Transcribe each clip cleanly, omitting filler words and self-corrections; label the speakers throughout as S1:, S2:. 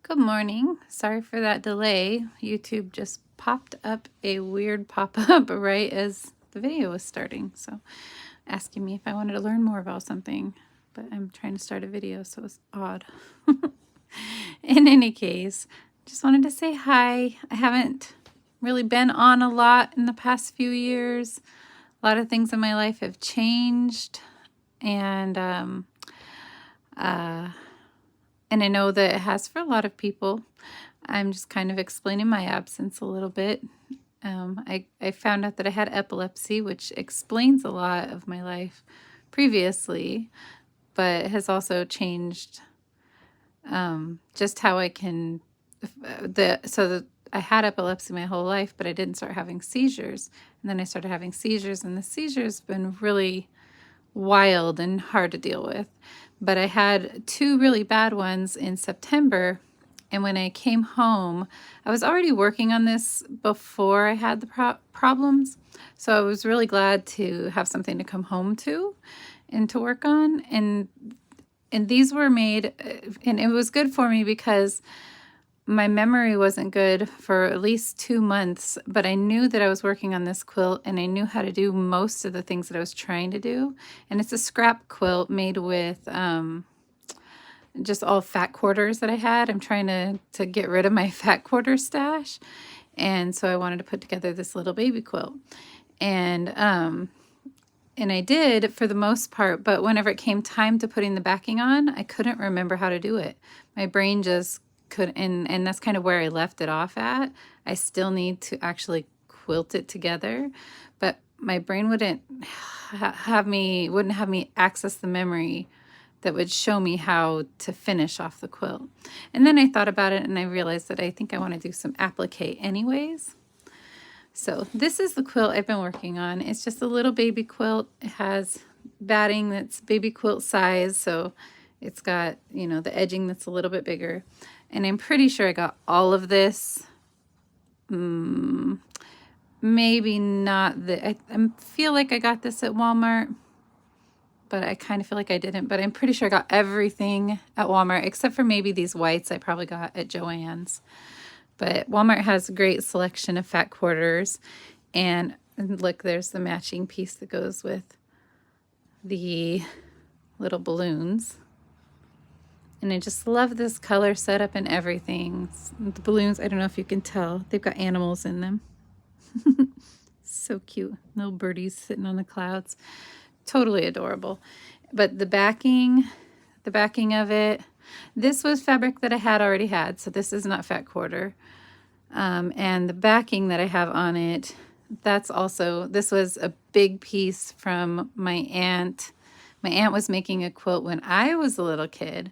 S1: Good morning. Sorry for that delay. YouTube just popped up a weird pop-up right as the video was starting. So asking me if I wanted to learn more about something, but I'm trying to start a video, so it's odd. In any case, just wanted to say hi. I haven't really been on a lot in the past few years. A lot of things in my life have changed, and I know that it has for a lot of people. I'm just kind of explaining my absence a little bit. I found out that I had epilepsy, which explains a lot of my life previously, but has also changed just how I can. I had epilepsy my whole life, but I didn't start having seizures, and then I started having seizures, and the seizures have been really wild and hard to deal with. But I had two really bad ones in September. And when I came home, I was already working on this before I had the problems. So I was really glad to have something to come home to and to work on. And these were made, and it was good for me because my memory wasn't good for at least 2 months, but I knew that I was working on this quilt and I knew how to do most of the things that I was trying to do. And it's a scrap quilt made with just all fat quarters that I had. I'm trying to get rid of my fat quarter stash. And so I wanted to put together this little baby quilt. And I did for the most part, but whenever it came time to putting the backing on, I couldn't remember how to do it. My brain just could, and that's kind of where I left it off at. I still need to actually quilt it together, but my brain wouldn't have me access the memory that would show me how to finish off the quilt. And then I thought about it and I realized that I think I want to do some applique anyways. So this is the quilt I've been working on. It's just a little baby quilt. It has batting that's baby quilt size, so it's got, the edging that's a little bit bigger. And I'm pretty sure I got all of this. Maybe not. I feel like I got this at Walmart, but I kind of feel like I didn't. But I'm pretty sure I got everything at Walmart, except for maybe these whites I probably got at Joann's. But Walmart has a great selection of fat quarters. And look, there's the matching piece that goes with the little balloons. And I just love this color setup and everything. The balloons, I don't know if you can tell, they've got animals in them. So cute. Little birdies sitting on the clouds. Totally adorable. But the backing of it, this was fabric that I had already had, so this is not fat quarter. And the backing that I have on it, this was a big piece from my aunt. My aunt was making a quilt when I was a little kid,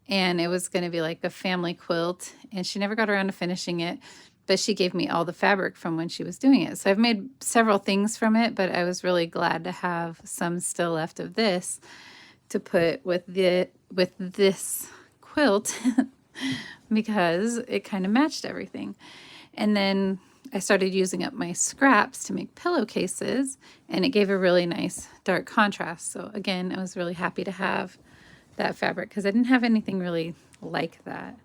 S1: and it was going to be like a family quilt, and she never got around to finishing it, but she gave me all the fabric from when she was doing it. So I've made several things from it, but I was really glad to have some still left of this to put with this quilt because it kind of matched everything. And then I started using up my scraps to make pillowcases, and it gave a really nice dark contrast. So again, I was really happy to have that fabric because I didn't have anything really like that.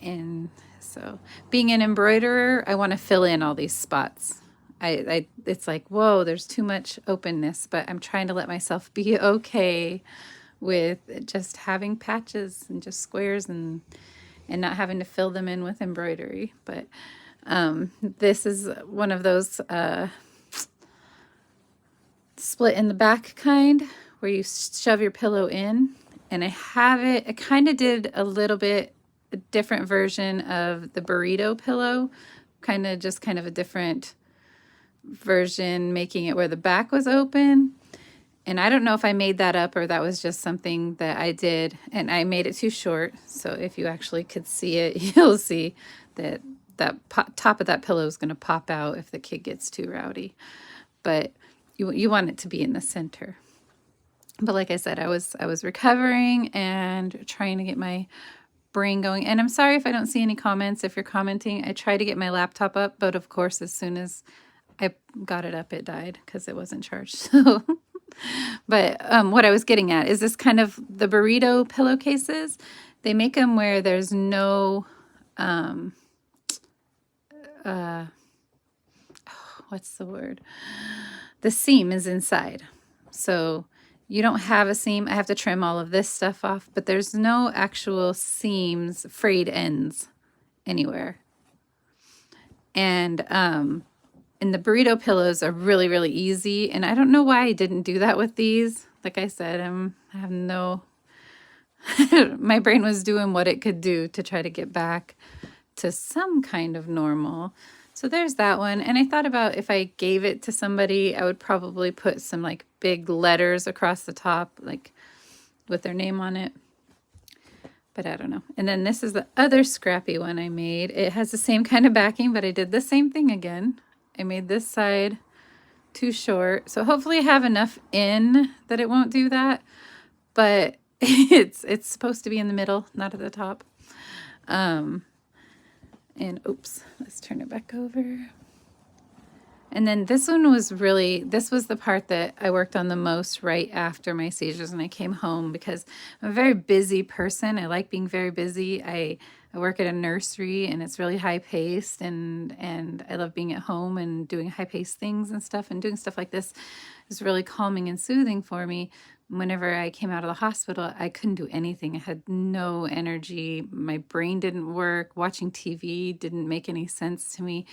S1: And so being an embroiderer, I want to fill in all these spots. It's like, whoa, there's too much openness, but I'm trying to let myself be okay with just having patches and just squares and not having to fill them in with embroidery. But this is one of those split in the back kind where you shove your pillow in. And I kind of did a little bit a different version of the burrito pillow, kind of a different version, making it where the back was open. And I don't know if I made that up or that was just something that I did, and I made it too short. So if you actually could see it, you'll see that top of that pillow is going to pop out if the kid gets too rowdy. But you want it to be in the center. But like I said, I was recovering and trying to get my brain going. And I'm sorry if I don't see any comments. If you're commenting, I tried to get my laptop up, but of course, as soon as I got it up, it died because it wasn't charged. So, but what I was getting at is this kind of the burrito pillowcases. They make them where there's no um, uh, what's the word? The seam is inside. So you don't have a seam. I have to trim all of this stuff off, but there's no actual seams, frayed ends anywhere. And the burrito pillows are really, really easy. And I don't know why I didn't do that with these. Like I said, I have no, my brain was doing what it could do to try to get back to some kind of normal. So there's that one. And I thought about if I gave it to somebody, I would probably put some like big letters across the top, like with their name on it. But I don't know. And then this is the other scrappy one I made. It has the same kind of backing, but I did the same thing again. I made this side too short. So hopefully I have enough in that it won't do that. But it's supposed to be in the middle, not at the top. And oops, let's turn it back over. And then this one was really, this was the part that I worked on the most right after my seizures when I came home, because I'm a very busy person. I like being very busy. I work at a nursery and it's really high paced, and I love being at home and doing high paced things and stuff, and doing stuff like this is really calming and soothing for me. Whenever I came out of the hospital, I couldn't do anything. I had no energy. My brain didn't work. Watching TV didn't make any sense to me.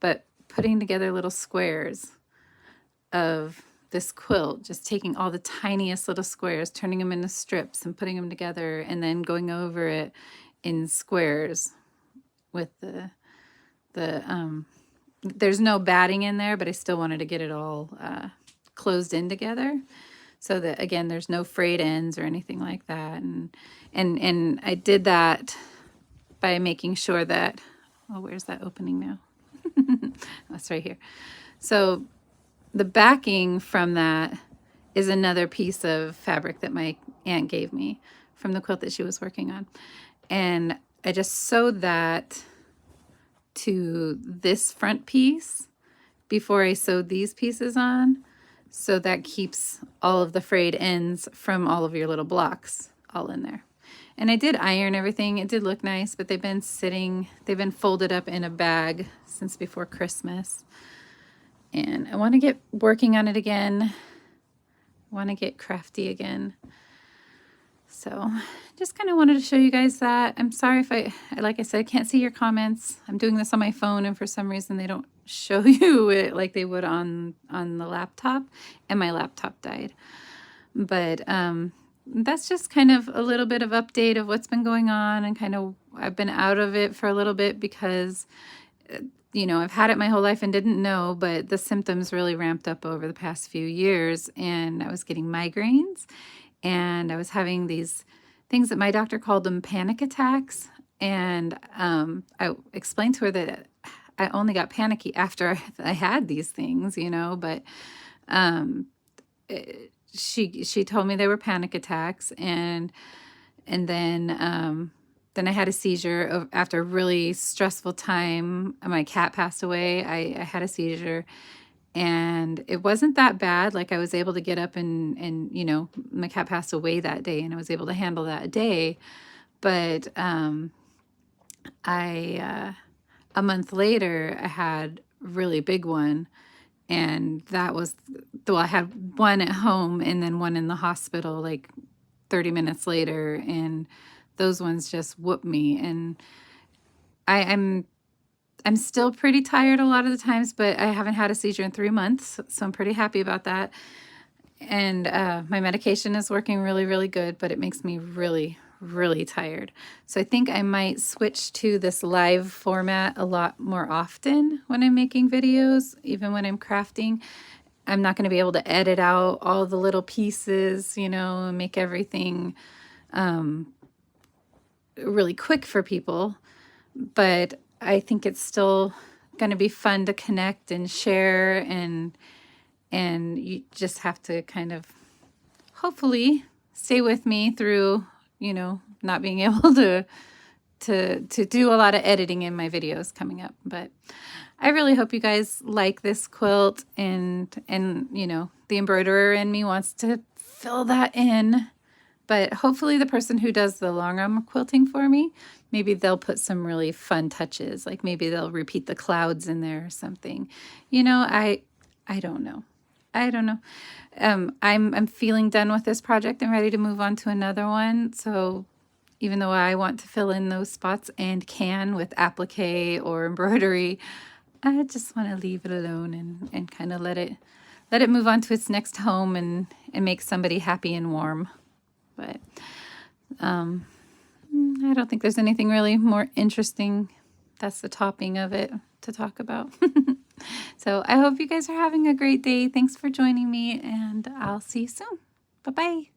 S1: But putting together little squares of this quilt, just taking all the tiniest little squares, turning them into strips and putting them together, and then going over it in squares with there's no batting in there, but I still wanted to get it all closed in together, so that again there's no frayed ends or anything like that. And I did that by making sure that, oh, where's that opening now? That's right here. So the backing from that is another piece of fabric that my aunt gave me from the quilt that she was working on. And I just sewed that to this front piece before I sewed these pieces on. So that keeps all of the frayed ends from all of your little blocks all in there. And I did iron everything. It did look nice, but they've been folded up in a bag since before Christmas. And I want to get working on it again. I want to get crafty again. So just kind of wanted to show you guys that. I'm sorry if like I said, I can't see your comments. I'm doing this on my phone, and for some reason they don't show you it like they would on the laptop, and my laptop died. But that's just kind of a little bit of update of what's been going on, and kind of I've been out of it for a little bit because, you know, I've had it my whole life and didn't know, but the symptoms really ramped up over the past few years, and I was getting migraines, and I was having these things that my doctor called them panic attacks. And I explained to her that I only got panicky after I had these things, you know, but she told me they were panic attacks, and then I had a seizure after a really stressful time. My cat passed away. I had a seizure, and it wasn't that bad. Like, I was able to get up and you know, my cat passed away that day, and I was able to handle that day. But a month later, I had a really big one. And that was, though I had one at home and then one in the hospital like 30 minutes later, and those ones just whooped me. And I'm still pretty tired a lot of the times, but I haven't had a seizure in 3 months, so I'm pretty happy about that. And my medication is working really, really good, but it makes me really, really tired. So I think I might switch to this live format a lot more often when I'm making videos, even when I'm crafting. I'm not going to be able to edit out all the little pieces, you know, and make everything really quick for people. But I think it's still going to be fun to connect and share, and you just have to kind of hopefully stay with me through, you know, not being able to do a lot of editing in my videos coming up. But I really hope you guys like this quilt, and you know, the embroiderer in me wants to fill that in But hopefully the person who does the long arm quilting for me, maybe they'll put some really fun touches. Like maybe they'll repeat the clouds in there or something. You know, I don't know. I don't know. I'm feeling done with this project and ready to move on to another one. So even though I want to fill in those spots and can with applique or embroidery, I just want to leave it alone and kind of let it move on to its next home and make somebody happy and warm. But I don't think there's anything really more interesting. That's the topping of it to talk about. So I hope you guys are having a great day. Thanks for joining me, and I'll see you soon. Bye-bye.